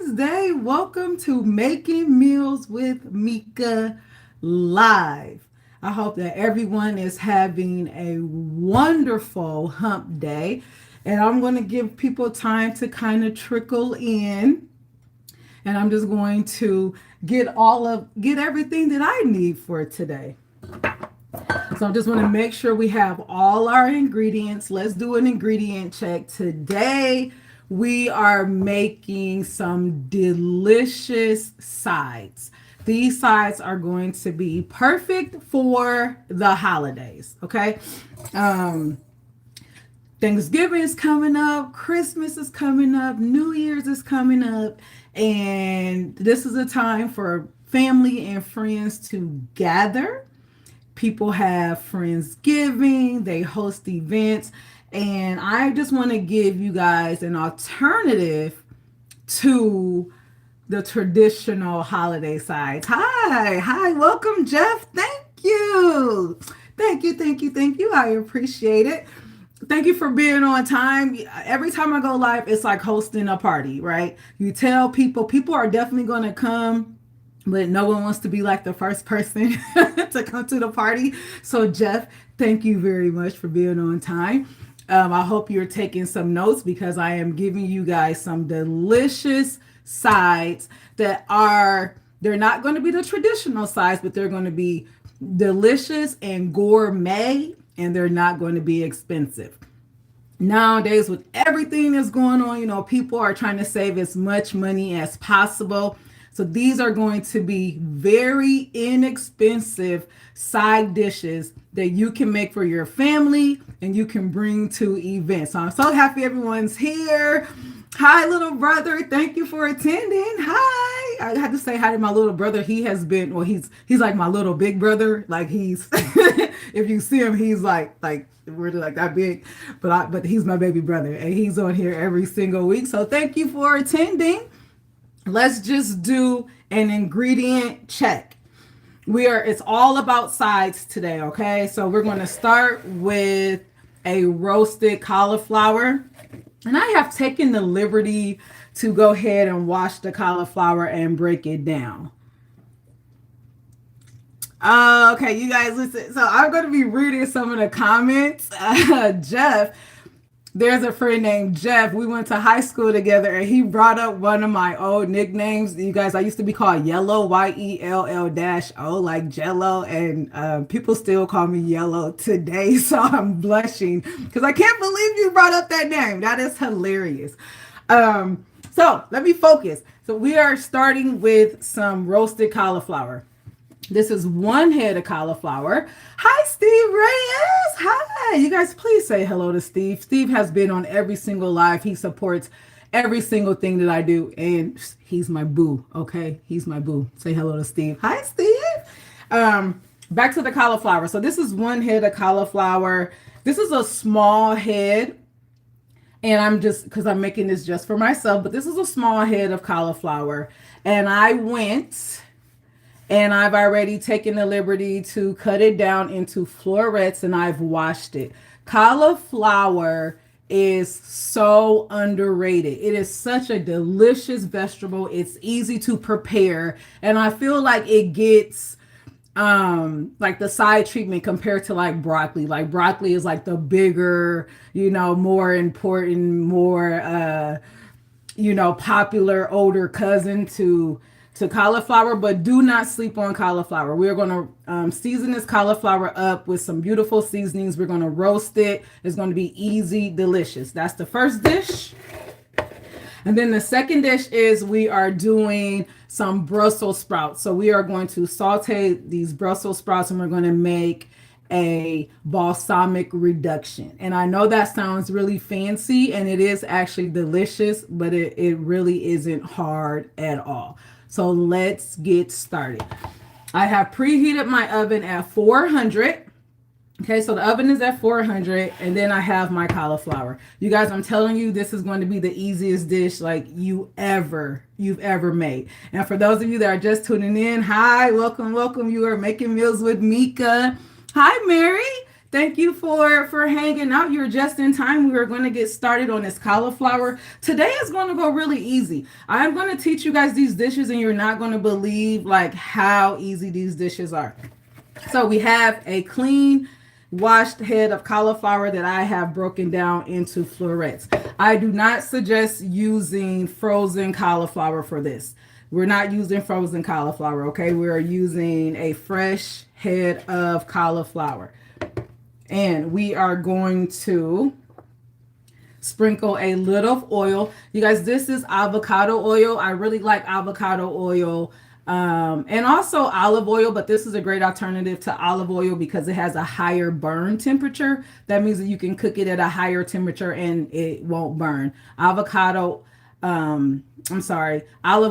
Wednesday. Welcome to Making Meals with Meka Live. I hope that everyone is having a wonderful hump day. And I'm going to give people time to kind of trickle in. And I'm just going to get everything that I need for today. So I just want to make sure we have all our ingredients. Let's do an ingredient check. Today, we are making some delicious sides. These sides are going to be perfect for the holidays, okay? Thanksgiving is coming up, Christmas is coming up, New Year's is coming up, and this is a time for family and friends to gather. People have Friendsgiving, they host events, and I just want to give you guys an alternative to the traditional holiday sides. Hi, welcome, Jeff. Thank you. I appreciate it. Thank you for being on time. Every time I go live, it's like hosting a party, right? You tell people are definitely going to come, but no one wants to be like the first person to come to the party. So Jeff, thank you very much for being on time. I hope you're taking some notes because I am giving you guys some delicious sides they're not going to be the traditional sides, but they're going to be delicious and gourmet, and they're not going to be expensive. Nowadays, with everything that's going on, people are trying to save as much money as possible. So these are going to be very inexpensive side dishes that you can make for your family and you can bring to events. So I'm so happy everyone's here. Hi, little brother. Thank you for attending. Hi. I had to say hi to my little brother. He has been, he's like my little big brother. Like he's, if you see him, he's like we're like that big, but he's my baby brother and he's on here every single week. So thank you for attending. Let's just do an ingredient check. It's all about sides today, okay? So we're going to start with a roasted cauliflower. And I have taken the liberty to go ahead and wash the cauliflower and break it down. Okay, you guys listen. So I'm going to be reading some of the comments. Jeff, there's a friend named Jeff. We went to high school together and he brought up one of my old nicknames. You guys, I used to be called Yellow, Yell-O, like Jello. And people still call me Yellow today. So I'm blushing because I can't believe you brought up that name. That is hilarious. So let me focus. So we are starting with some roasted cauliflower. This is one head of cauliflower. Hi, Steve Reyes. Hi. You guys, please say hello to Steve. Steve has been on every single live. He supports every single thing that I do. And he's my boo, okay? He's my boo. Say hello to Steve. Hi, Steve. Back to the cauliflower. So this is one head of cauliflower. This is a small head. And because I'm making this just for myself. But this is a small head of cauliflower. And I've already taken the liberty to cut it down into florets and I've washed it. Cauliflower is so underrated. It is such a delicious vegetable. It's easy to prepare. And I feel like it gets like the side treatment compared to like broccoli. Like broccoli is like the bigger, more important, more, popular older cousin to cauliflower, but do not sleep on cauliflower. We're going to season this cauliflower up with some beautiful seasonings. We're going to roast it. It's going to be easy, delicious. That's the first dish. And then the second dish is we are doing some Brussels sprouts. So we are going to saute these Brussels sprouts and we're going to make a balsamic reduction. And I know that sounds really fancy and it is actually delicious, but it really isn't hard at all. So let's get started. I have preheated my oven at 400. Okay, so the oven is at 400 and then I have my cauliflower. You guys, I'm telling you, this is going to be the easiest dish like you've ever made. And for those of you that are just tuning in, hi, welcome. You are making meals with Meka. Hi, Mary. Thank you for hanging out. You're just in time. We are going to get started on this cauliflower. Today is going to go really easy. I'm going to teach you guys these dishes and you're not going to believe like how easy these dishes are. So we have a clean washed head of cauliflower that I have broken down into florets. I do not suggest using frozen cauliflower for this. We're not using frozen cauliflower, okay? We are using a fresh head of cauliflower. And we are going to sprinkle a little oil. You guys, this is avocado oil. I really like avocado oil and also olive oil, but this is a great alternative to olive oil because it has a higher burn temperature. That means that you can cook it at a higher temperature and it won't burn. Olive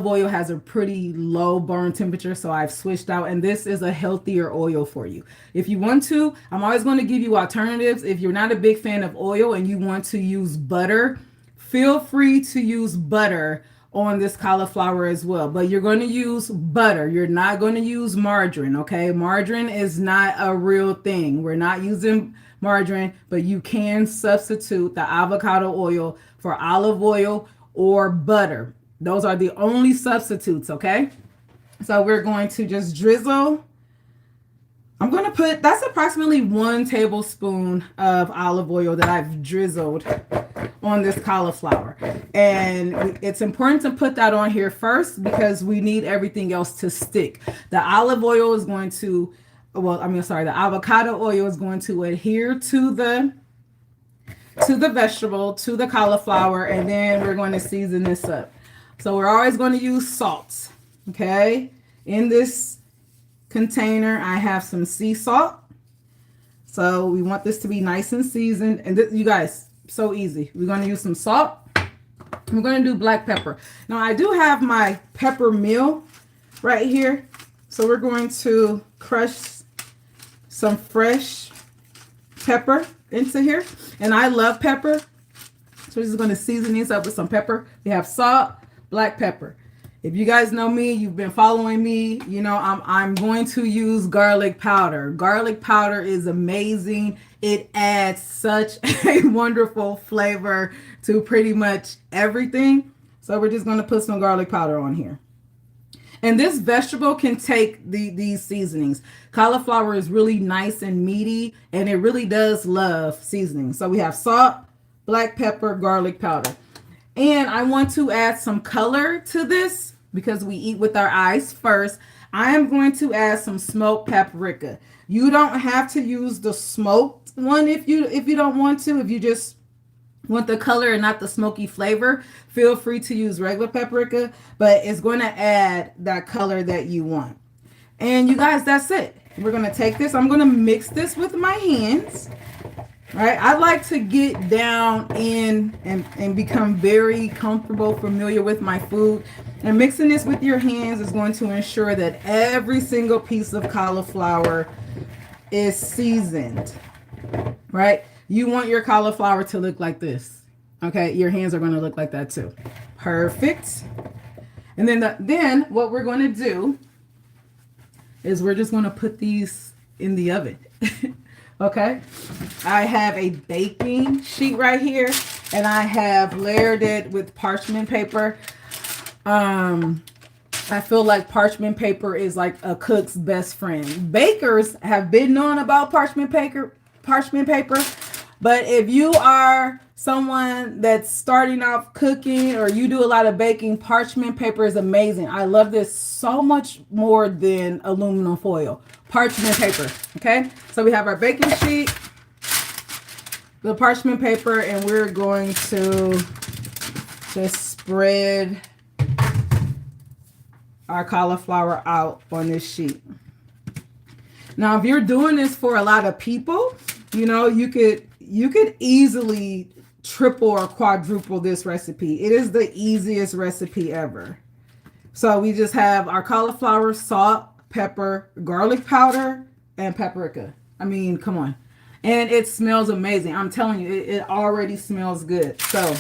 oil has a pretty low burn temperature, so I've switched out, and this is a healthier oil for you. If you want to, I'm always going to give you alternatives. If you're not a big fan of oil and you want to use butter, feel free to use butter on this cauliflower as well, but you're going to use butter. You're not going to use margarine, okay? Margarine is not a real thing. We're not using margarine, but you can substitute the avocado oil for olive oil or butter. Those are the only substitutes, okay? So we're going to just drizzle. I'm going to put, that's approximately 1 tablespoon of olive oil that I've drizzled on this cauliflower. And it's important to put that on here first because we need everything else to stick. The olive oil is going to, the avocado oil is going to adhere to the vegetable, to the cauliflower, and then we're going to season this up. So we're always going to use salt, okay? In this container, I have some sea salt. So we want this to be nice and seasoned. And you guys, so easy. We're going to use some salt. We're going to do black pepper. Now, I do have my pepper mill right here. So we're going to crush some fresh pepper into here. And I love pepper. So we're just going to season these up with some pepper. We have salt, black pepper. If you guys know me, you've been following me, you know I'm going to use garlic powder. Garlic powder is amazing. It adds such a wonderful flavor to pretty much everything. So we're just going to put some garlic powder on here. And this vegetable can take these seasonings. Cauliflower is really nice and meaty, and it really does love seasoning. So we have salt, black pepper, garlic powder. And I want to add some color to this because we eat with our eyes first. I am going to add some smoked paprika. You don't have to use the smoked one if you don't want to. If you just want the color and not the smoky flavor, feel free to use regular paprika, but it's going to add that color that you want. And you guys, that's it. We're going to take this. I'm going to mix this with my hands. All right, I like to get down in and become very comfortable, familiar with my food. And mixing this with your hands is going to ensure that every single piece of cauliflower is seasoned, right? You want your cauliflower to look like this, okay? Your hands are going to look like that too. Perfect. And then what we're going to do is we're just going to put these in the oven. Okay, I have a baking sheet right here, and I have layered it with parchment paper. I feel like parchment paper is like a cook's best friend. Bakers have been known about parchment paper, but if you are someone that's starting off cooking or you do a lot of baking, parchment paper is amazing. I love this so much more than aluminum foil. Parchment paper, okay? So we have our baking sheet, the parchment paper, and we're going to just spread our cauliflower out on this sheet. Now, if you're doing this for a lot of people, you know, you could easily triple or quadruple this recipe. It is the easiest recipe ever. So we just have our cauliflower, salt, pepper, garlic powder, and paprika. I mean, come on. And it smells amazing. I'm telling you, it already smells good. So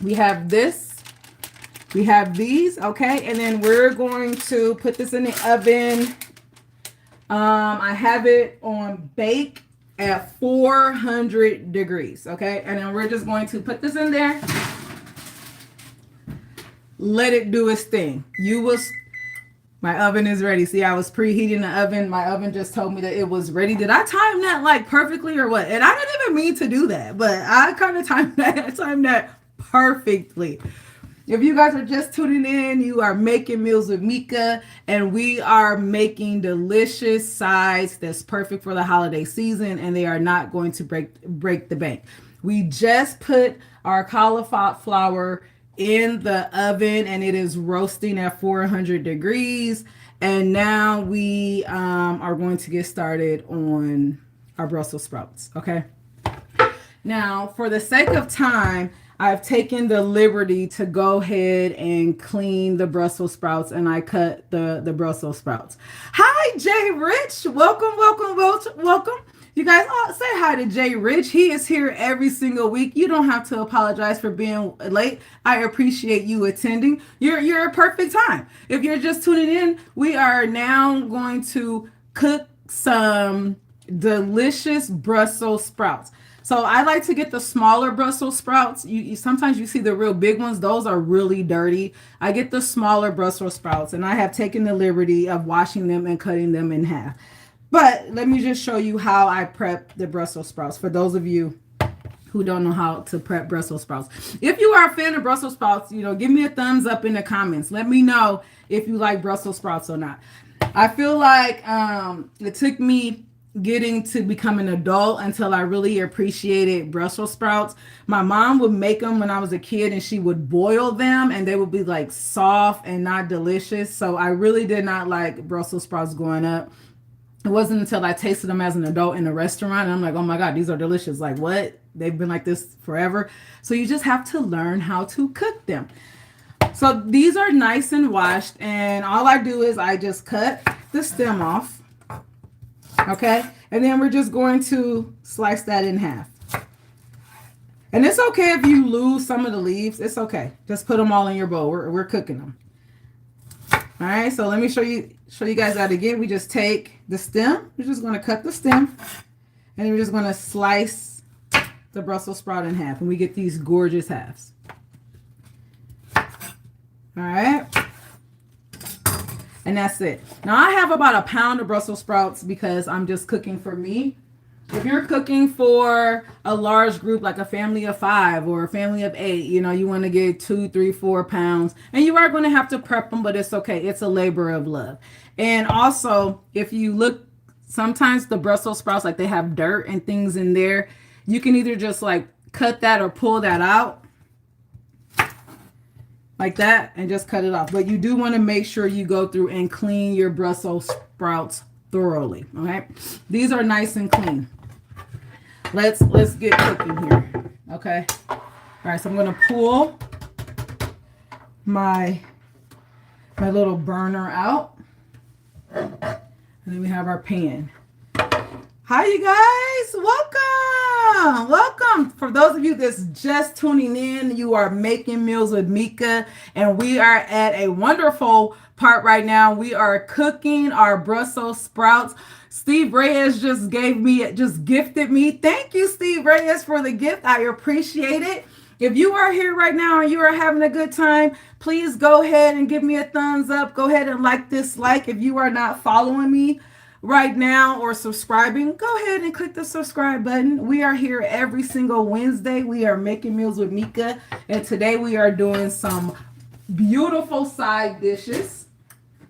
we have this. We have these, okay? And then we're going to put this in the oven. I have it on bake at 400 degrees. Okay. And then we're just going to put this in there. Let it do its thing. My oven is ready. See, I was preheating the oven. My oven just told me that it was ready. Did I time that like perfectly or what? And I didn't even mean to do that, but I kind of timed that perfectly. If you guys are just tuning in, you are making meals with Meka, and we are making delicious sides that's perfect for the holiday season, and they are not going to break the bank. We just put our cauliflower in the oven, and it is roasting at 400 degrees. And now we are going to get started on our Brussels sprouts. Okay. Now, for the sake of time, I've taken the liberty to go ahead and clean the Brussels sprouts, and I cut the Brussels sprouts. Hi, Jay Rich. Welcome. You guys say hi to Jay Rich. He is here every single week. You don't have to apologize for being late. I appreciate you attending. You're a perfect time. If you're just tuning in, we are now going to cook some delicious Brussels sprouts. So I like to get the smaller Brussels sprouts. You sometimes you see the real big ones. Those are really dirty. I get the smaller Brussels sprouts, and I have taken the liberty of washing them and cutting them in half. But let me just show you how I prep the Brussels sprouts for those of you who don't know how to prep Brussels sprouts. If you are a fan of Brussels sprouts, give me a thumbs up in the comments. Let me know if you like Brussels sprouts or not. I feel like it took me getting to become an adult until I really appreciated Brussels sprouts. My mom would make them when I was a kid, and she would boil them, and they would be like soft and not delicious. So I really did not like Brussels sprouts growing up. It wasn't until I tasted them as an adult in a restaurant, and I'm like, oh my God, these are delicious. Like, what? They've been like this forever. So you just have to learn how to cook them. So these are nice and washed, and all I do is I just cut the stem off. Okay, and then we're just going to slice that in half. And it's okay if you lose some of the leaves. It's okay. Just put them all in your bowl. We're cooking them. All right, so let me show you guys that again. We just take the stem. We're just going to cut the stem, and then we're just going to slice the Brussels sprout in half, and we get these gorgeous halves. All right. And that's it. Now I have about a pound of Brussels sprouts because I'm just cooking for me. If you're cooking for a large group, like a family of 5 or a family of 8, you want to get 2, 3, 4 pounds, and you are going to have to prep them, but it's okay. It's a labor of love. And also, if you look, sometimes the Brussels sprouts, like they have dirt and things in there, you can either just like cut that or pull that out. Like that, and just cut it off. But you do want to make sure you go through and clean your Brussels sprouts thoroughly. All right, these are nice and clean. Let's get cooking here. Okay. All right, so I'm gonna pull my little burner out, and then we have our pan. Hi, you guys. Welcome. For those of you that's just tuning in, you are making meals with Meka, and we are at a wonderful part right now. We are cooking our Brussels sprouts. Steve Reyes just gifted me. Thank you, Steve Reyes, for the gift. I appreciate it. If you are here right now and you are having a good time, please go ahead and give me a thumbs up. Go ahead and like this. If you are not following me right now or subscribing, go ahead and click the subscribe button. We are here every single Wednesday. We are making meals with Meka, and today we are doing some beautiful side dishes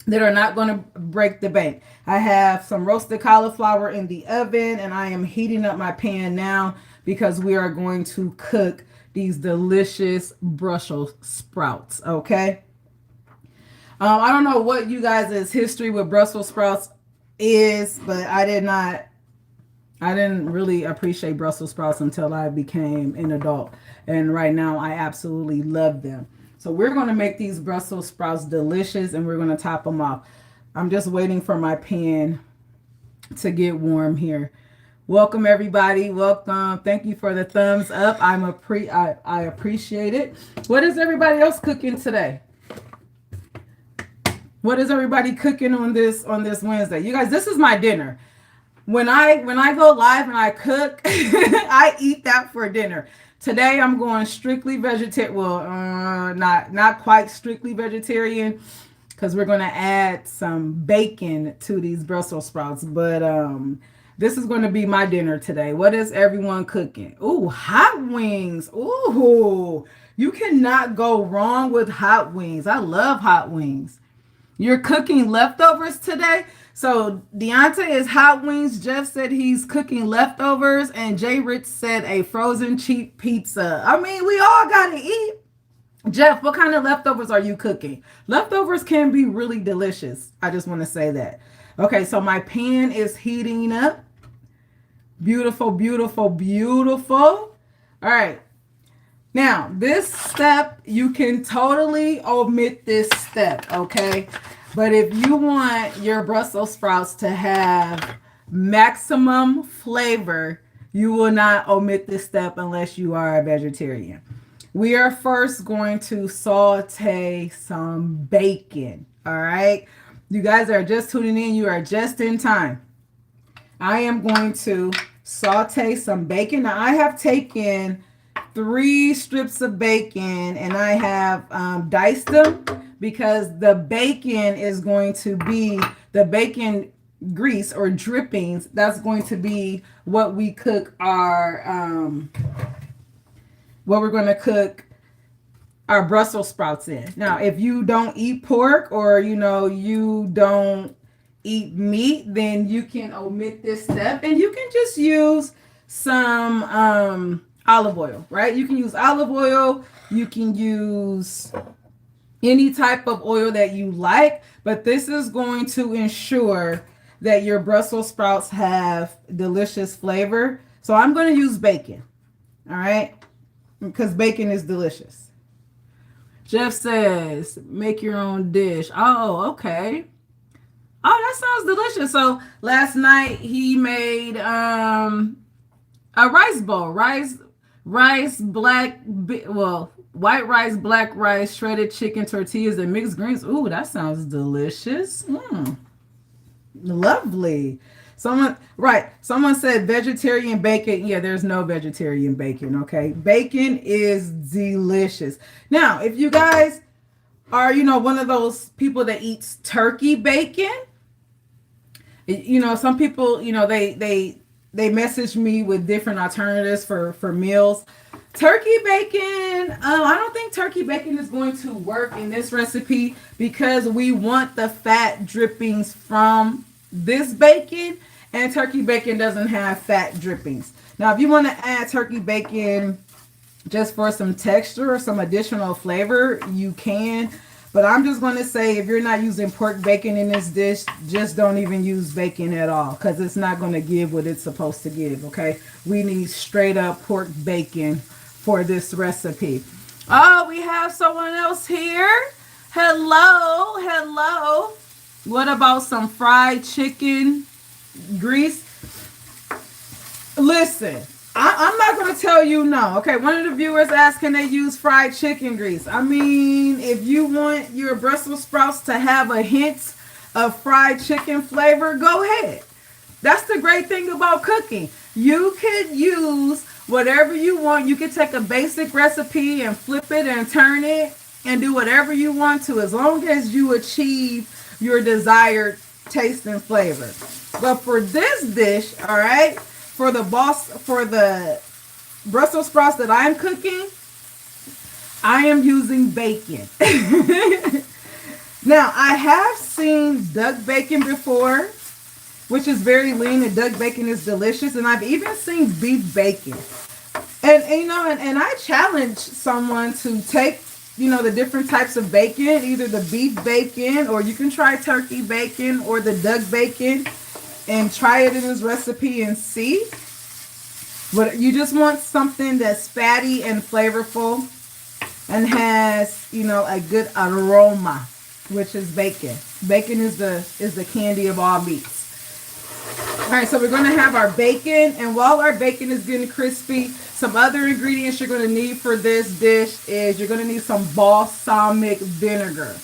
that are not going to break the bank. I have some roasted cauliflower in the oven, and I am heating up my pan now because we are going to cook these delicious Brussels sprouts. Okay. I don't know what you guys' history with Brussels sprouts is, but I didn't really appreciate Brussels sprouts until I became an adult, and right now I absolutely love them. So we're going to make these Brussels sprouts delicious, and we're going to top them off. I'm just waiting for my pan to get warm here. Welcome everybody. Welcome. Thank you for the thumbs up. I appreciate it. What is everybody else cooking today? What is everybody cooking on this Wednesday? You guys, this is my dinner. when I go live and I cook, I eat that for dinner. Today I'm going strictly vegetarian. Well, not quite strictly vegetarian because we're going to add some bacon to these Brussels sprouts. But this is going to be my dinner today. What is everyone cooking? Ooh, hot wings. Ooh, you cannot go wrong with hot wings. I love hot wings. You're cooking leftovers today? So Deontay is hot wings. Jeff said he's cooking leftovers. And Jay Rich said a frozen cheap pizza. I mean, we all got to eat. Jeff, what kind of leftovers are you cooking? Leftovers can be really delicious. I just want to say that. Okay, so my pan is heating up. Beautiful, beautiful, beautiful. All right. Now, this step, you can totally omit this step, okay? But if you want your Brussels sprouts to have maximum flavor, you will not omit this step unless you are a vegetarian. We are first going to saute some bacon, all right? You guys are just tuning in. You are just in time. I am going to saute some bacon. Now, I have taken 3 strips of bacon and I have diced them because the bacon is going to be the bacon grease or drippings. That's going to be what we cook our what we're going to cook our Brussels sprouts in. Now, if you don't eat pork or you don't eat meat, then you can omit this step and you can just use some olive oil, right? You can use olive oil. You can use any type of oil that you like, but this is going to ensure that your Brussels sprouts have delicious flavor. So I'm going to use bacon, all right? Because bacon is delicious. Jeff says, make your own dish. Oh, okay. Oh, that sounds delicious. So last night he made a rice bowl. Rice, white rice, black rice, shredded chicken, tortillas, and mixed greens. Ooh, that sounds delicious. Lovely. Someone said vegetarian bacon. Yeah, there's no vegetarian bacon, okay? Bacon is delicious. Now, if you guys are, one of those people that eats turkey bacon, some people, they message me with different alternatives for meals. Turkey bacon, I don't think turkey bacon is going to work in this recipe because we want the fat drippings from this bacon, and turkey bacon doesn't have fat drippings. Now, if you want to add turkey bacon just for some texture or some additional flavor, you can. But I'm just going to say, if you're not using pork bacon in this dish, just don't even use bacon at all because it's not going to give what it's supposed to give, okay? We need straight up pork bacon for this recipe. Oh, we have someone else here. Hello, hello. What about some fried chicken grease? Listen, I'm not going to tell you no. Okay, one of the viewers asked, can they use fried chicken grease? I mean, if you want your Brussels sprouts to have a hint of fried chicken flavor, go ahead. That's the great thing about cooking. You could use whatever you want. You could take a basic recipe and flip it and turn it and do whatever you want to, as long as you achieve your desired taste and flavor. But for this dish, all right, for the Brussels sprouts that I'm cooking, I am using bacon. Now, I have seen duck bacon before, which is very lean, and duck bacon is delicious. And I've even seen beef bacon. And I challenge someone to take, the different types of bacon, either the beef bacon, or you can try turkey bacon or the duck bacon and try it in this recipe and see. But you just want something that's fatty and flavorful and has, a good aroma, which is bacon. Bacon is the candy of all meats. All right, so we're going to have our bacon, and while our bacon is getting crispy, some other ingredients you're going to need for this dish is you're going to need some balsamic vinegar.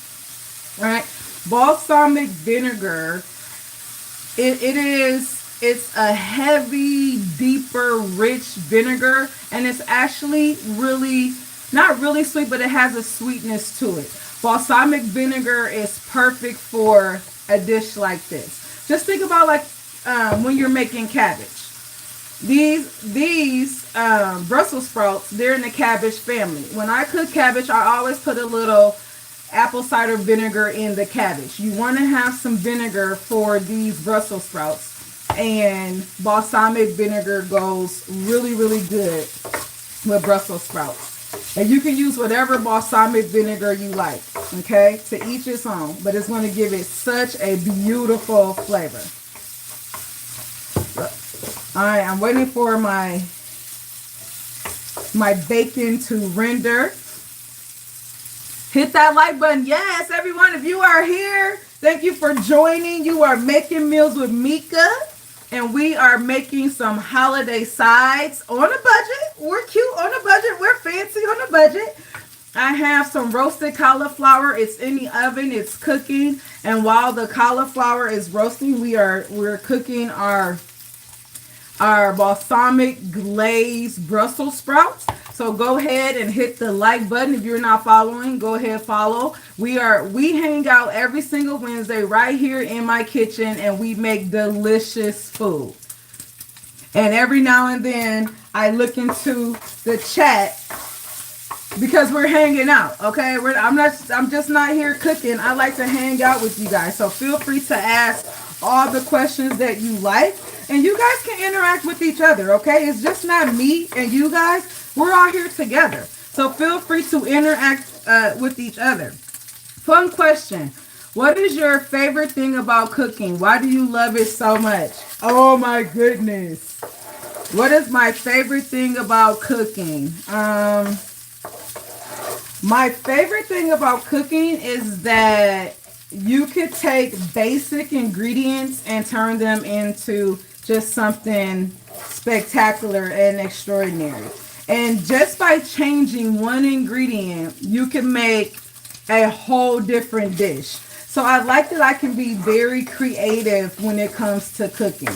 All right, balsamic vinegar, it It's a heavy, deeper, rich vinegar, and it's actually really not really sweet, but it has a sweetness to it. Balsamic vinegar is perfect for a dish like this. Just think about like when you're making cabbage. These Brussels sprouts, they're in the cabbage family. When I cook cabbage, I always put a little apple cider vinegar in the cabbage. You want to have some vinegar for these Brussels sprouts, and balsamic vinegar goes really, really good with Brussels sprouts. And you can use whatever balsamic vinegar you like, okay? To each its own, but it's going to give it such a beautiful flavor. All right, I'm waiting for my bacon to render. Hit that like button. Yes, everyone, if you are here, thank you for joining. You are making meals with Meka, and we are making some holiday sides on a budget. We're cute on a budget. We're fancy on a budget. I have some roasted cauliflower. It's in the oven. It's cooking, and while the cauliflower is roasting, we're cooking our balsamic glazed Brussels sprouts. So go ahead and hit the like button. If you're not following, go ahead, follow. We hang out every single Wednesday right here in my kitchen, and we make delicious food. And every now and then I look into the chat because we're hanging out. Okay, I'm just not here cooking. I like to hang out with you guys. So feel free to ask all the questions that you like. And you guys can interact with each other, okay? It's just not me and you guys. We're all here together. So feel free to interact with each other. Fun question. What is your favorite thing about cooking? Why do you love it so much? Oh my goodness. What is my favorite thing about cooking? My favorite thing about cooking is that you could take basic ingredients and turn them into just something spectacular and extraordinary. And just by changing one ingredient, you can make a whole different dish. So I like that I can be very creative when it comes to cooking.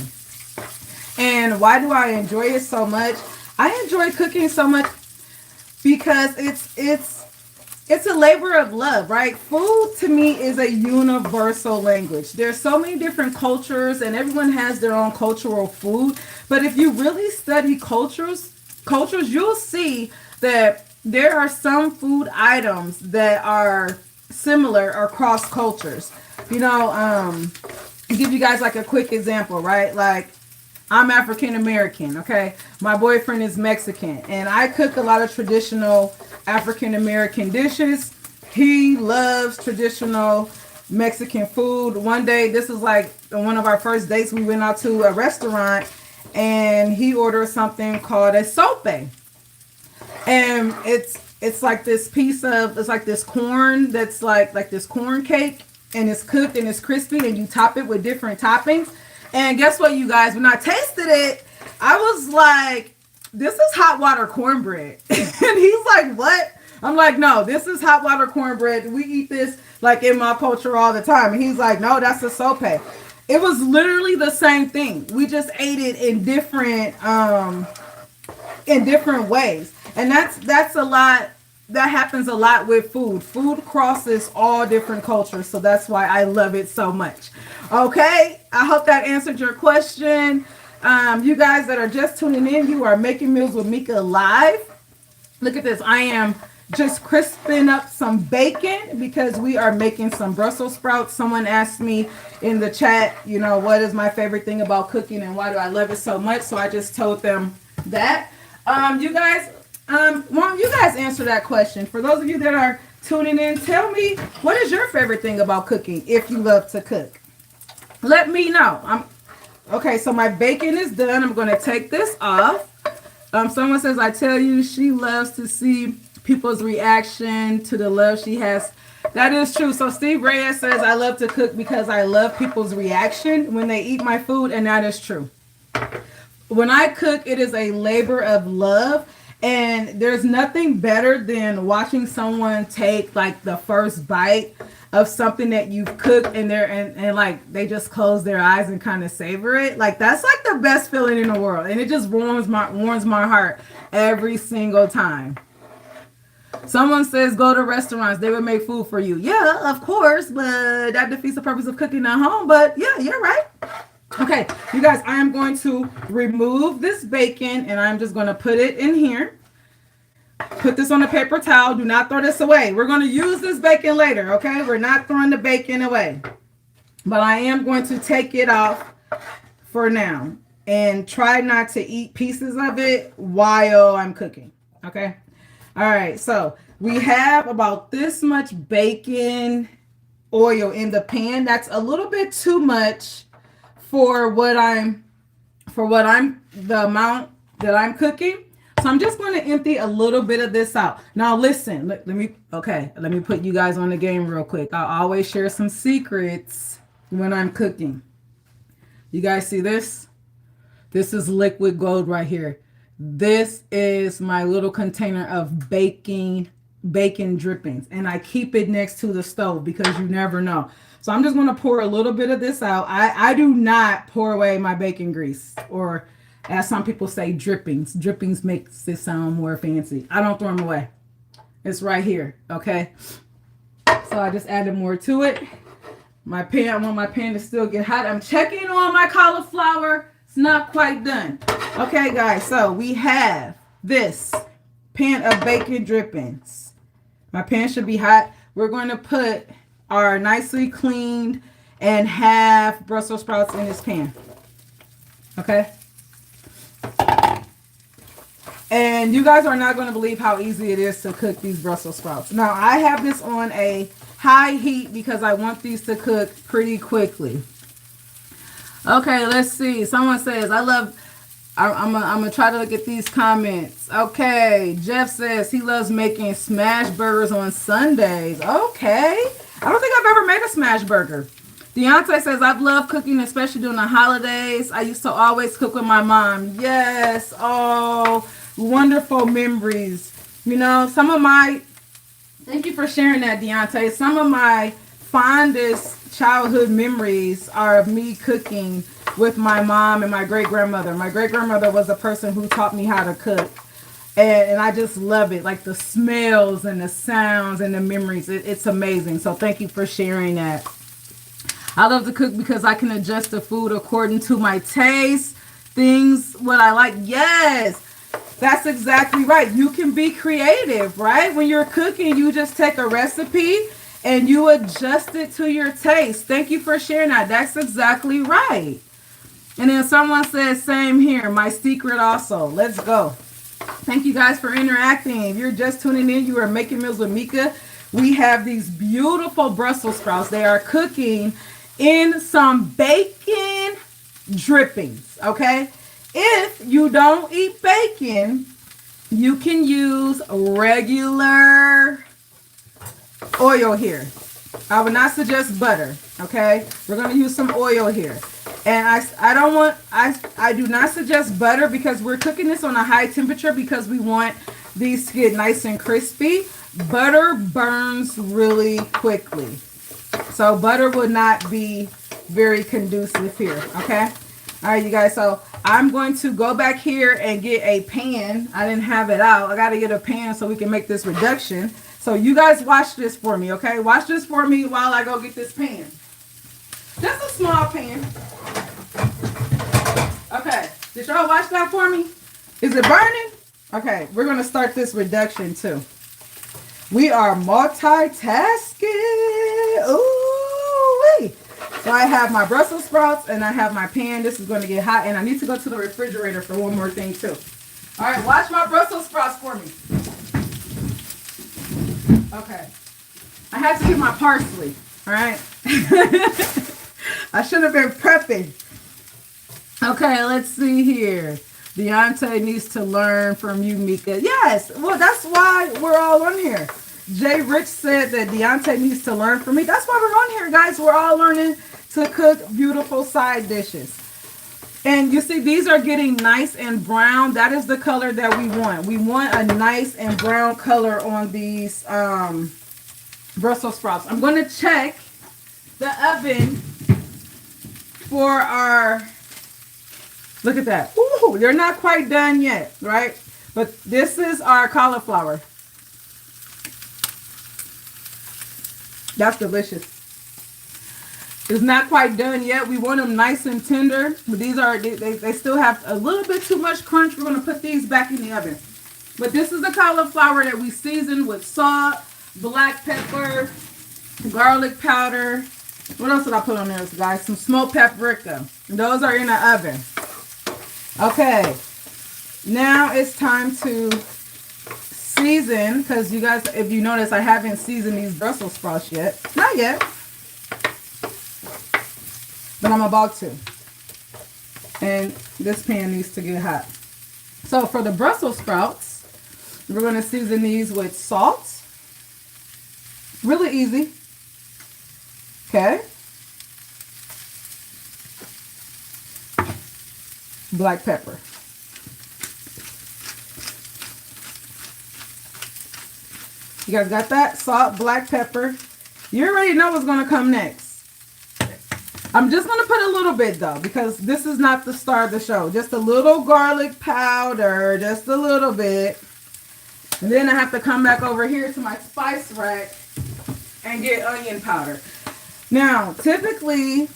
And why do I enjoy it so much? I enjoy cooking so much because it's a labor of love, right? Food to me is a universal language. There's so many different cultures and everyone has their own cultural food. But if you really study cultures, you'll see that there are some food items that are similar across cultures. You know, I'll give you guys like a quick example, right? Like, I'm African American, okay? My boyfriend is Mexican, and I cook a lot of traditional African American dishes. He loves traditional Mexican food. One day, this is like one of our first dates, we went out to a restaurant, and he ordered something called a sope. And it's like this piece of, it's like this corn that's like this corn cake, and it's cooked and it's crispy, and you top it with different toppings. And guess what, you guys? When I tasted it, I was like, this is hot water cornbread. And he's like, what? I'm like, no, this is hot water cornbread. We eat this like in my culture all the time. And he's like, no, that's a sope. It was literally the same thing. We just ate it in different ways. And that's a lot. That happens a lot with food. Food crosses all different cultures. So that's why I love it so much. Okay. I hope that answered your question. You guys that are just tuning in, you are making meals with Meka live. Look at this. I am just crisping up some bacon because we are making some Brussels sprouts. Someone asked me in the chat, you know, what is my favorite thing about cooking and why do I love it so much? So I just told them that. You guys, why don't you guys answer that question? For those of you that are tuning in, tell me, what is your favorite thing about cooking if you love to cook? Let me know. Okay, so my bacon is done. I'm going to take this off. Someone says, I tell you, she loves to see people's reaction to the love she has. That is true. So Steve Reyes says, I love to cook because I love people's reaction when they eat my food, and that is true. When I cook, it is a labor of love. And there's nothing better than watching someone take like the first bite of something that you've cooked and and like they just close their eyes and kind of savor it. Like that's like the best feeling in the world. And it just warms my heart every single time. Someone says go to restaurants, they would make food for you. Yeah, of course, but that defeats the purpose of cooking at home. But yeah, you're right. Okay, you guys, I am going to remove this bacon and I'm just going to put it in here. Put this on a paper towel. Do not throw this away. We're going to use this bacon later, okay? We're not throwing the bacon away. But I am going to take it off for now and try not to eat pieces of it while I'm cooking, okay? All right, so we have about this much bacon oil in the pan. That's a little bit too much for the amount that I'm cooking. So I'm just going to empty a little bit of this out. Now listen, let me put you guys on the game real quick. I'll always share some secrets when I'm cooking. You guys see this? This is liquid gold right here. This is my little container of bacon drippings, and I keep it next to the stove because you never know. So I'm just going to pour a little bit of this out. I do not pour away my bacon grease, or as some people say, drippings. Drippings makes it sound more fancy. I don't throw them away. It's right here, okay? So I just added more to it. My pan, I want my pan to still get hot. I'm checking on my cauliflower. It's not quite done. Okay, guys, so we have this pan of bacon drippings. My pan should be hot. We're going to put our nicely cleaned and half Brussels sprouts in this pan. Okay? And you guys are not going to believe how easy it is to cook these Brussels sprouts. Now, I have this on a high heat because I want these to cook pretty quickly. Okay, let's see. Someone says, I'm gonna try to look at these comments. Okay, Jeff says he loves making smash burgers on Sundays. Okay. I don't think I've ever made a smash burger. Deontay says, I've loved cooking, especially during the holidays. I used to always cook with my mom. Yes. Oh, wonderful memories. You know, thank you for sharing that, Deontay. Some of my fondest childhood memories are of me cooking with my mom and my great-grandmother. My great-grandmother was the person who taught me how to cook. And I just love it. Like the smells and the sounds and the memories. It's amazing. So thank you for sharing that. I love to cook because I can adjust the food according to my taste. What I like. Yes, that's exactly right. You can be creative, right? When you're cooking, you just take a recipe and you adjust it to your taste. Thank you for sharing that. That's exactly right. And then someone says, same here. My secret also. Let's go. Thank you guys for interacting. If you're just tuning in, you are Making Meals with Meka. We have these beautiful Brussels sprouts. They are cooking in some bacon drippings, okay? If you don't eat bacon, you can use regular oil here. I would not suggest butter, okay? We're going to use some oil here. And I do not suggest butter because we're cooking this on a high temperature because we want these to get nice and crispy. Butter burns really quickly. So butter would not be very conducive here, okay? All right, you guys, so I'm going to go back here and get a pan. I didn't have it out. I got to get a pan so we can make this reduction. So you guys watch this for me, okay? Watch this for me while I go get this pan. Just a small pan. Okay, did y'all watch that for me? Is it burning? Okay, we're going to start this reduction too. We are multitasking. Ooh-wee. So I have my Brussels sprouts and I have my pan. This is going to get hot and I need to go to the refrigerator for one more thing too. All right, watch my Brussels sprouts for me. Okay. I had to get my parsley, all right? I should have been prepping. Okay, let's see here. Deontay needs to learn from you, Meka. Yes, well, that's why we're all on here. Jay Rich said that Deontay needs to learn from me. That's why we're on here, guys. We're all learning to cook beautiful side dishes. And you see, these are getting nice and brown. That is the color that we want. We want a nice and brown color on these Brussels sprouts. I'm going to check the oven for our, look at that. Ooh, they're not quite done yet, right? But this is our cauliflower. That's delicious. It's not quite done yet. We want them nice and tender. But these are, they still have a little bit too much crunch. We're going to put these back in the oven. But this is the cauliflower that we seasoned with salt, black pepper, garlic powder. What else did I put on there, guys? Some smoked paprika. Those are in the oven. Okay. Now it's time to season. Because you guys, if you notice, I haven't seasoned these Brussels sprouts yet. Not yet. But I'm about to. And this pan needs to get hot. So for the Brussels sprouts, we're going to season these with salt. Really easy. Okay. Black pepper. You guys got that? Salt, black pepper. You already know what's going to come next. I'm just going to put a little bit though, because this is not the star of the show. Just a little garlic powder, just a little bit. And then I have to come back over here to my spice rack and get onion powder. Now, typically,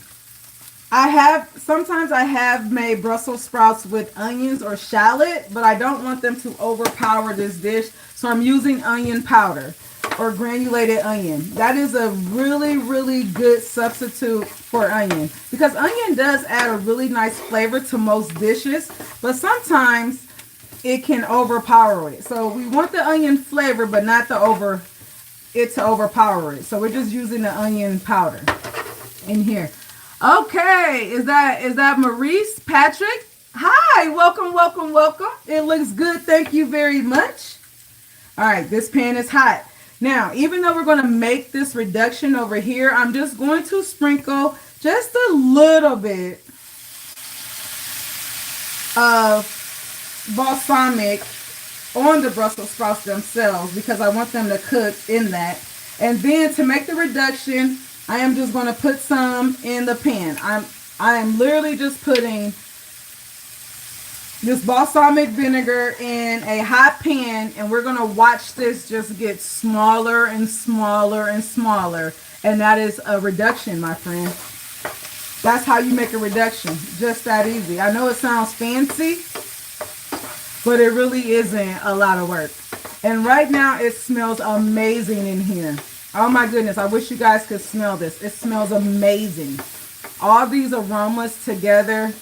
sometimes I have made Brussels sprouts with onions or shallot, but I don't want them to overpower this dish. So I'm using onion powder or granulated onion. That is a really, really good substitute for onion, because onion does add a really nice flavor to most dishes, but sometimes it can overpower it. So we want the onion flavor, but not to overpower it. So we're just using the onion powder in here. Okay, is that Maurice Patrick? Hi, welcome, welcome, welcome. It looks good. Thank you very much. All right, this pan is hot. Now, even though we're going to make this reduction over here, I'm just going to sprinkle just a little bit of balsamic on the Brussels sprouts themselves, because I want them to cook in that. And then to make the reduction, I am just going to put some in the pan. I am literally just putting this balsamic vinegar in a hot pan, and we're going to watch this just get smaller and smaller and smaller. And that is a reduction, my friend. That's how you make a reduction. Just that easy. I know it sounds fancy, but it really isn't a lot of work. And right now it smells amazing in here. Oh my goodness, I wish you guys could smell this. It smells amazing. All these aromas together,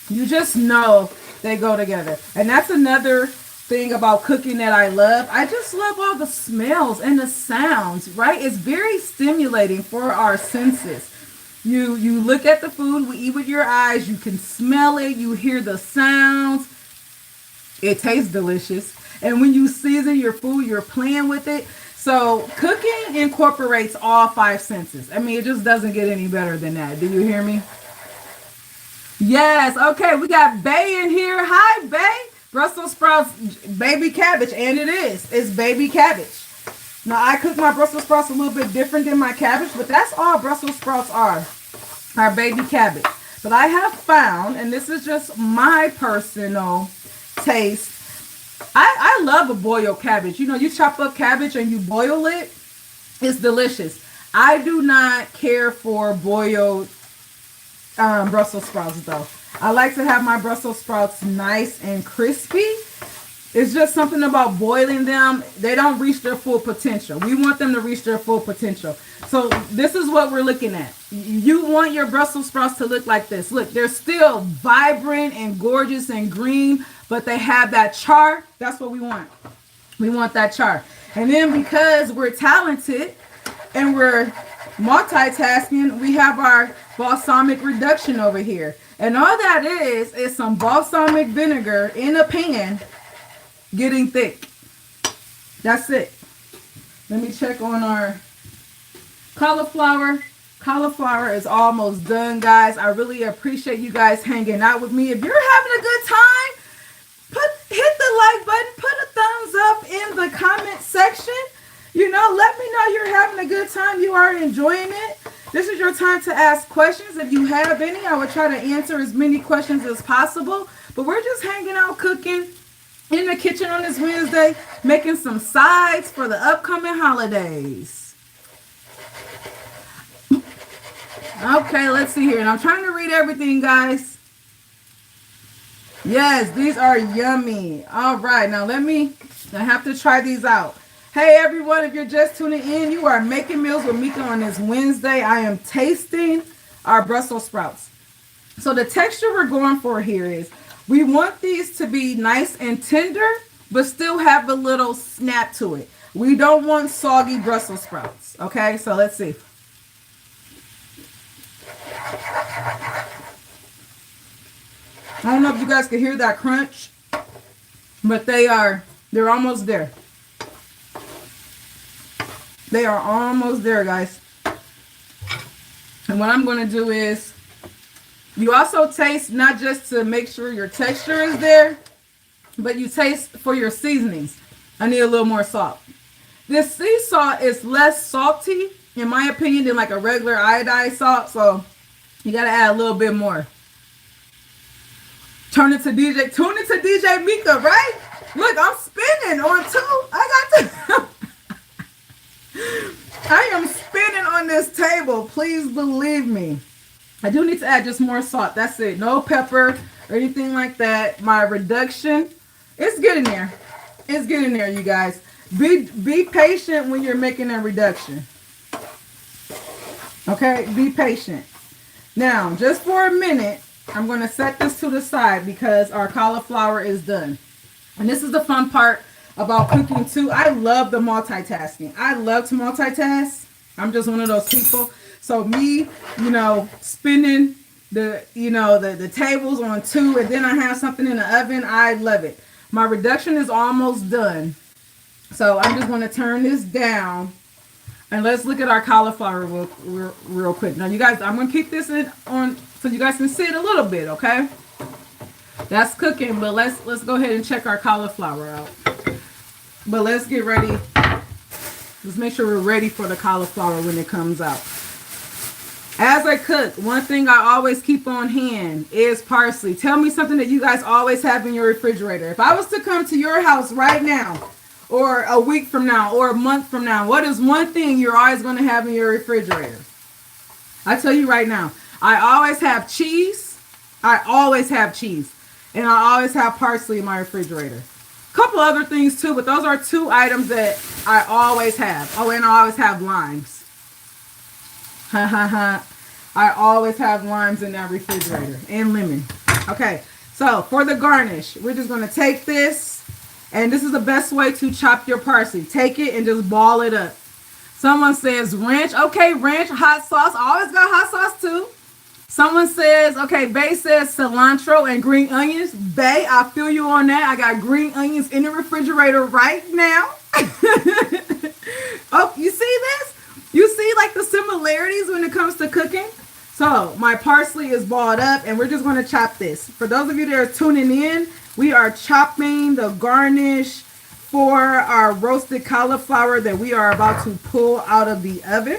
you just know they go together. And that's another thing about cooking that I love. I just love all the smells and the sounds, right? It's very stimulating for our senses. You look at the food, we eat with your eyes, you can smell it, you hear the sounds. It tastes delicious. And when you season your food, you're playing with it. So cooking incorporates all 5 senses. I mean, it just doesn't get any better than that. Do you hear me? Yes. Okay, we got Bay in here. Hi, Bay. Brussels sprouts, baby cabbage. And it is. It's baby cabbage. Now, I cook my Brussels sprouts a little bit different than my cabbage, but that's all Brussels sprouts are baby cabbage. But I have found, and this is just my personal taste, I love a boiled cabbage. You know, you chop up cabbage and you boil it. It's delicious. I do not care for boiled Brussels sprouts, though. I like to have my Brussels sprouts nice and crispy. It's just something about boiling them. They don't reach their full potential. We want them to reach their full potential. So this is what we're looking at. You want your Brussels sprouts to look like this. Look, they're still vibrant and gorgeous and green, but they have that char. That's what we want. We want that char. And then because we're talented and we're multitasking, we have our balsamic reduction over here. And all that is some balsamic vinegar in a pan getting thick. That's it. Let me check on our cauliflower. Cauliflower is almost done, guys. I really appreciate you guys hanging out with me. If you're having a good time, hit the like button, put a thumbs up in the comment section. You know, let me know you're having a good time. You are enjoying it. This is your time to ask questions. If you have any, I would try to answer as many questions as possible. But we're just hanging out, cooking in the kitchen on this Wednesday, making some sides for the upcoming holidays. Okay, let's see here. And I'm trying to read everything, guys. Yes, these are yummy. All right, now I have to try these out. Hey, everyone, if you're just tuning in, you are making meals with Meka on this Wednesday. I am tasting our Brussels sprouts. So the texture we're going for here is we want these to be nice and tender, but still have a little snap to it. We don't want soggy Brussels sprouts. Okay, so let's see. I don't know if you guys can hear that crunch, but they're almost there. They are almost there, guys. And what I'm going to do is, you also taste not just to make sure your texture is there, but you taste for your seasonings. I need a little more salt. This sea salt is less salty, in my opinion, than like a regular iodized salt. So you got to add a little bit more. Tune into DJ Meka, right? Look, I'm spinning on two. I am spinning on this table. Please believe me. I do need to add just more salt. That's it. No pepper or anything like that. My reduction, it's getting there. It's getting there, you guys. Be patient when you're making a reduction. Okay, be patient. Now, just for a minute, I'm going to set this to the side because our cauliflower is done. And this is the fun part about cooking too. I love the multitasking. I love to multitask. I'm just one of those people. So me, spinning the tables on two, and then I have something in the oven. I love it. My reduction is almost done. So I'm just going to turn this down. And let's look at our cauliflower real quick. Now, you guys, I'm going to keep this on so you guys can see it a little bit, okay? That's cooking, but let's go ahead and check our cauliflower out. But let's get ready. Let's make sure we're ready for the cauliflower when it comes out. As I cook, one thing I always keep on hand is parsley. Tell me something that you guys always have in your refrigerator. If I was to come to your house right now, or a week from now, or a month from now, what is one thing you're always going to have in your refrigerator? I tell you right now, I always have cheese. I always have cheese. And I always have parsley in my refrigerator. A couple other things too, but those are two items that I always have. Oh, and I always have limes. Ha ha ha. I always have limes in that refrigerator. And lemon. Okay, so for the garnish, we're just going to take this. And this is the best way to chop your parsley. Take it and just ball it up. Someone says ranch. Okay, ranch, hot sauce. I always got hot sauce too. Someone says, okay, Bay says cilantro and green onions. Bay, I feel you on that. I got green onions in the refrigerator right now. Oh, you see this? You see like the similarities when it comes to cooking? So my parsley is balled up and we're just going to chop this. For those of you that are tuning in, we are chopping the garnish for our roasted cauliflower that we are about to pull out of the oven.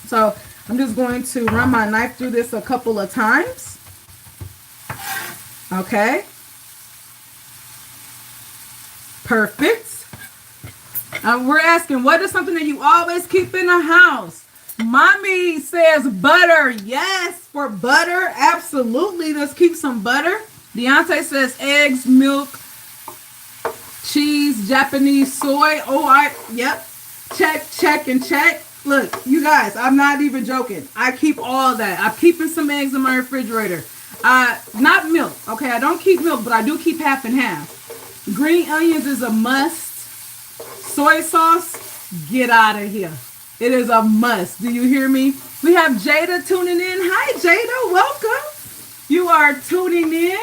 So I'm just going to run my knife through this a couple of times. Okay. Perfect. We're asking, what is something that you always keep in the house? Mommy says butter. Yes, for butter. Absolutely. Let's keep some butter. Deontay says eggs, milk, cheese, Japanese soy. Oh, yep. Check, and check. Look, you guys, I'm not even joking. I keep all that. I'm keeping some eggs in my refrigerator. Not milk. Okay, I don't keep milk, but I do keep half and half. Green onions is a must. Soy sauce, get out of here. It is a must. Do you hear me? We have Jada tuning in. Hi, Jada. Welcome. You are tuning in.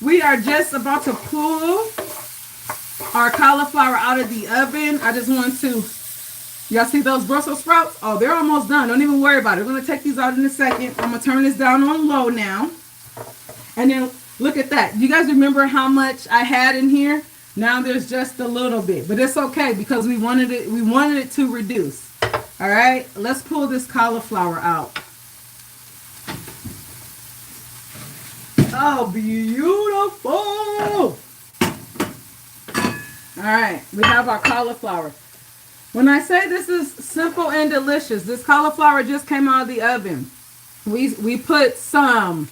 We are just about to pull our cauliflower out of the oven. I just want to Y'all see those Brussels sprouts? Oh, they're almost done. Don't even worry about it. We're going to take these out in a second. I'm going to turn this down on low now. And then look at that. You guys remember how much I had in here? Now there's just a little bit, but it's okay because we wanted it to reduce. All right, let's pull this cauliflower out. Oh, beautiful. All right, we have our cauliflower. When I say this is simple and delicious, this cauliflower just came out of the oven. We put some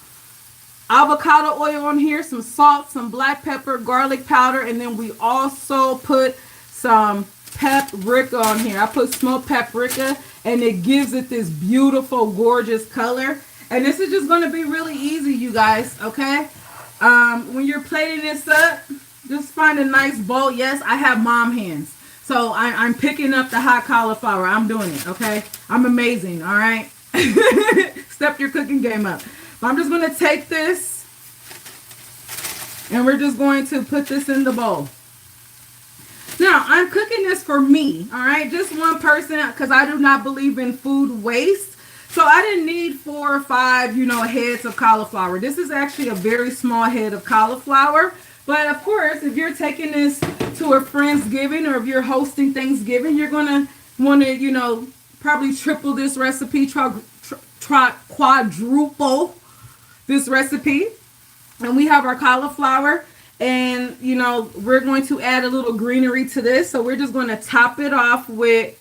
avocado oil on here, some salt, some black pepper, garlic powder, and then we also put some paprika on here. I put smoked paprika, and it gives it this beautiful, gorgeous color. And this is just going to be really easy, you guys, okay? When you're plating this up, just find a nice bowl. Yes, I have mom hands. So I'm picking up the hot cauliflower. I'm doing it, okay? I'm amazing, all right? Step your cooking game up. But I'm just going to take this, and we're just going to put this in the bowl. Now, I'm cooking this for me, all right? Just one person, because I do not believe in food waste. So I didn't need 4 or 5, heads of cauliflower. This is actually a very small head of cauliflower. But of course, if you're taking this to a Friendsgiving or if you're hosting Thanksgiving, you're going to want to, probably triple this recipe, quadruple this recipe. And we have our cauliflower, and we're going to add a little greenery to this. So we're just going to top it off with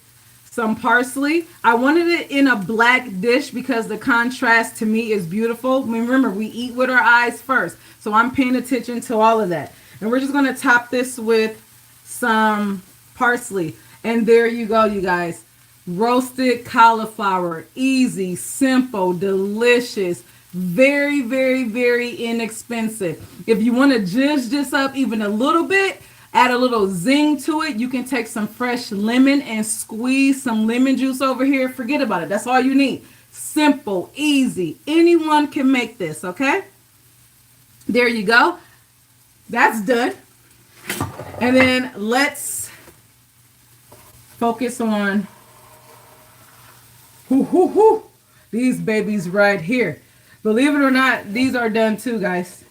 some parsley. I wanted it in a black dish because the contrast to me is beautiful. Remember, we eat with our eyes first. So I'm paying attention to all of that. And we're just going to top this with some parsley. And there you go, you guys. Roasted cauliflower. Easy, simple, delicious. Very, very, very inexpensive. If you want to zhuzh this up even a little bit, add a little zing to it. You can take some fresh lemon and squeeze some lemon juice over here. Forget about it. That's all you need. Simple, easy. Anyone can make this, okay? There you go. That's done. And then let's focus on these babies right here. Believe it or not, these are done too, guys.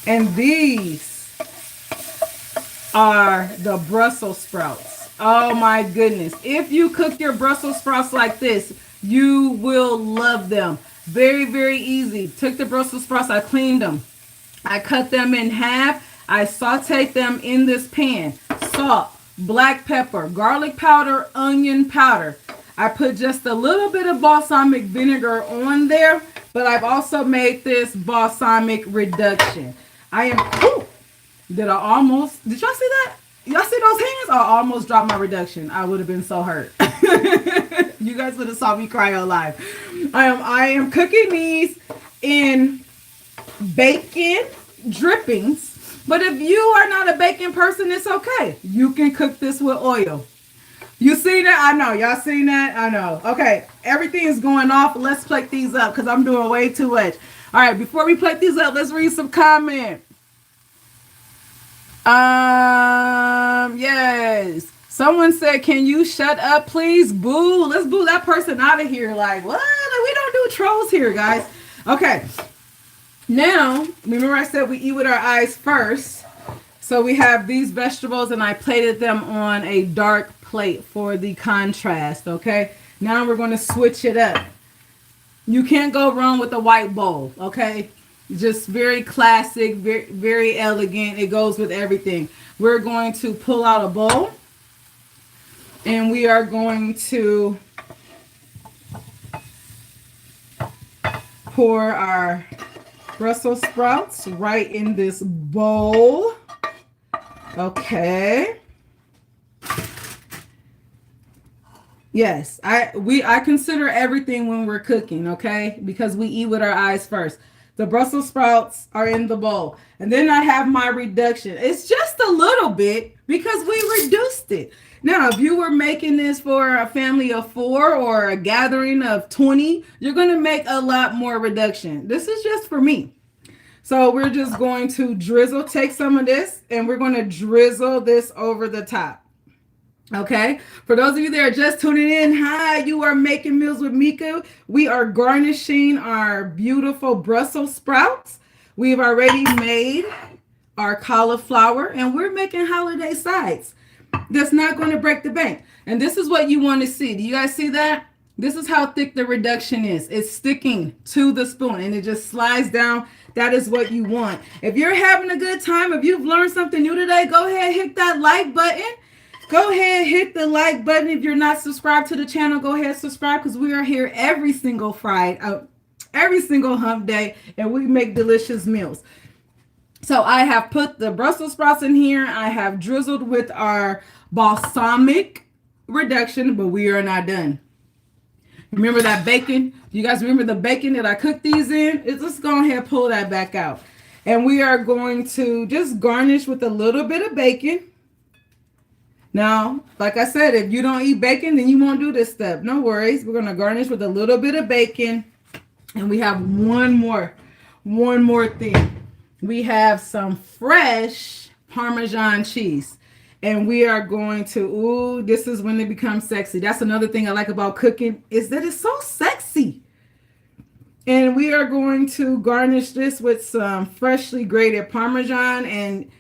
And these are the Brussels sprouts. Oh my goodness. If you cook your Brussels sprouts like this, you will love them. Very, very easy. Took the Brussels sprouts, I cleaned them. I cut them in half. I sauteed them in this pan. Salt, black pepper, garlic powder, onion powder. I put just a little bit of balsamic vinegar on there, but I've also made this balsamic reduction. Did y'all see that? Y'all see those hands? I almost dropped my reduction. I would have been so hurt. You guys would have saw me cry on live. I am cooking these in bacon drippings. But if you are not a bacon person, it's okay. You can cook this with oil. You see that? I know. Y'all seen that? I know. Okay. Everything is going off. Let's plate these up because I'm doing way too much. All right. Before we plate these up, let's read some comments. Yes. Someone said, can you shut up, please? Boo. Let's boo that person out of here. Like, what? We don't do trolls here, guys. Okay. Now, remember I said we eat with our eyes first. So we have these vegetables and I plated them on a dark plate for the contrast, okay? Now we're going to switch it up. You can't go wrong with a white bowl, okay? Just very classic, very, very elegant. It goes with everything. We're going to pull out a bowl and we are going to pour our Brussels sprouts right in this bowl. Okay. Yes, I consider everything when we're cooking, okay? Because we eat with our eyes first. The Brussels sprouts are in the bowl. And then I have my reduction. It's just a little bit because we reduced it. Now, if you were making this for a family of 4 or a gathering of 20, you're going to make a lot more reduction. This is just for me. So we're just going to take some of this and we're going to drizzle this over the top. Okay, for those of you that are just tuning in, hi, you are making meals with Meka. We are garnishing our beautiful Brussels sprouts. We've already made our cauliflower and we're making holiday sides. That's not going to break the bank. And this is what you want to see. Do you guys see that? This is how thick the reduction is. It's sticking to the spoon and it just slides down. That is what you want. If you're having a good time, if you've learned something new today, go ahead, hit that like button. Go ahead, hit the like button. If you're not subscribed to the channel, go ahead, subscribe, because we are here every single Friday, every single hump day, and we make delicious meals. So I have put the Brussels sprouts in here. I have drizzled with our balsamic reduction, but we are not done. Remember that bacon? You guys remember the bacon that I cooked these in? Let's go ahead and pull that back out. And we are going to just garnish with a little bit of bacon. Now, like I said, if you don't eat bacon, then you won't do this step. No worries. We're going to garnish with a little bit of bacon. And we have one more thing. We have some fresh Parmesan cheese. And we are going to, ooh, this is when it becomes sexy. That's another thing I like about cooking, is that it's so sexy. And we are going to garnish this with some freshly grated Parmesan. And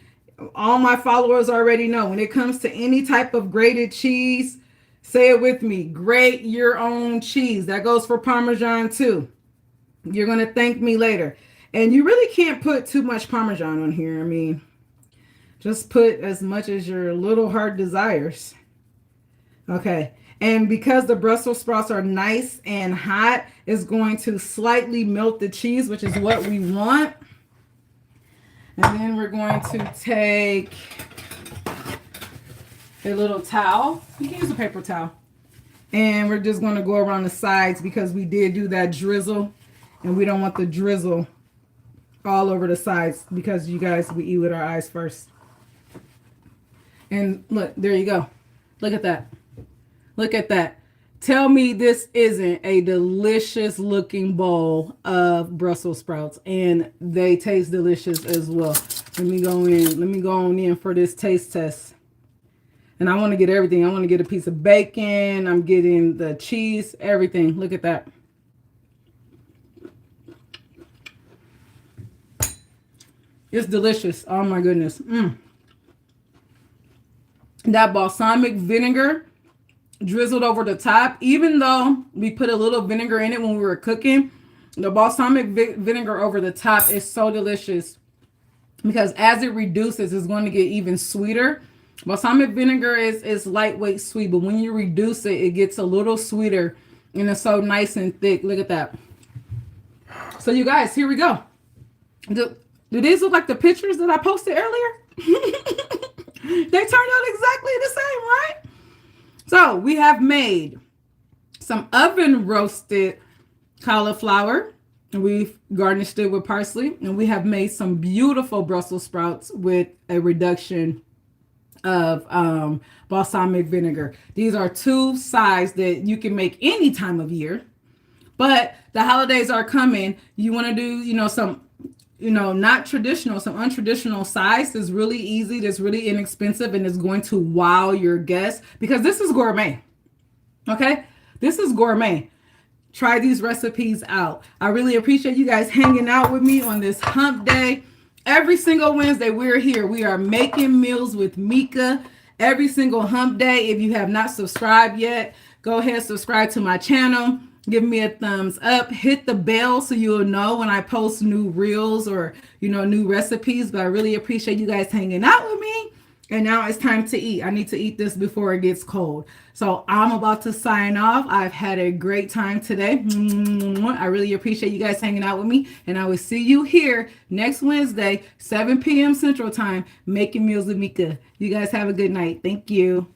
all my followers already know, when it comes to any type of grated cheese, say it with me, grate your own cheese. That goes for Parmesan too. You're going to thank me later. And you really can't put too much Parmesan on here. I mean, just put as much as your little heart desires. Okay. And because the Brussels sprouts are nice and hot, it's going to slightly melt the cheese, which is what we want. And then we're going to take a little towel. You can use a paper towel. And we're just going to go around the sides because we did do that drizzle. And we don't want the drizzle all over the sides because you guys, we eat with our eyes first. And look, there you go. Look at that. Look at that. Tell me this isn't a delicious looking bowl of Brussels sprouts, and they taste delicious as well. Let me go in. Let me go on in for this taste test. And I want to get everything. I want to get a piece of bacon. I'm getting the cheese, everything. Look at that. It's delicious. Oh my goodness. That balsamic vinegar drizzled over the top, even though we put a little vinegar in it when we were cooking, the balsamic vinegar over the top is so delicious because as it reduces, it's going to get even sweeter. Balsamic vinegar is lightweight sweet, but when you reduce it, it gets a little sweeter and it's so nice and thick. Look at that. So you guys, here we go. Do these look like the pictures that I posted earlier? They turned out exactly the same, right? So we have made some oven roasted cauliflower, and we've garnished it with parsley, and we have made some beautiful Brussels sprouts with a reduction of balsamic vinegar. These are two sides that you can make any time of year, but the holidays are coming. You want to do, some, not traditional, some untraditional size that's really easy, that's really inexpensive, and is going to wow your guests because this is gourmet. Okay? This is gourmet. Try these recipes out. I really appreciate you guys hanging out with me on this hump day. Every single Wednesday, we're here. We are making meals with Meka every single hump day. If you have not subscribed yet, go ahead, subscribe to my channel. Give me a thumbs up, hit the bell so you'll know when I post new reels or, new recipes. But I really appreciate you guys hanging out with me. And now it's time to eat. I need to eat this before it gets cold. So I'm about to sign off. I've had a great time today. I really appreciate you guys hanging out with me. And I will see you here next Wednesday, 7 p.m. Central Time, making meals with Meka. You guys have a good night. Thank you.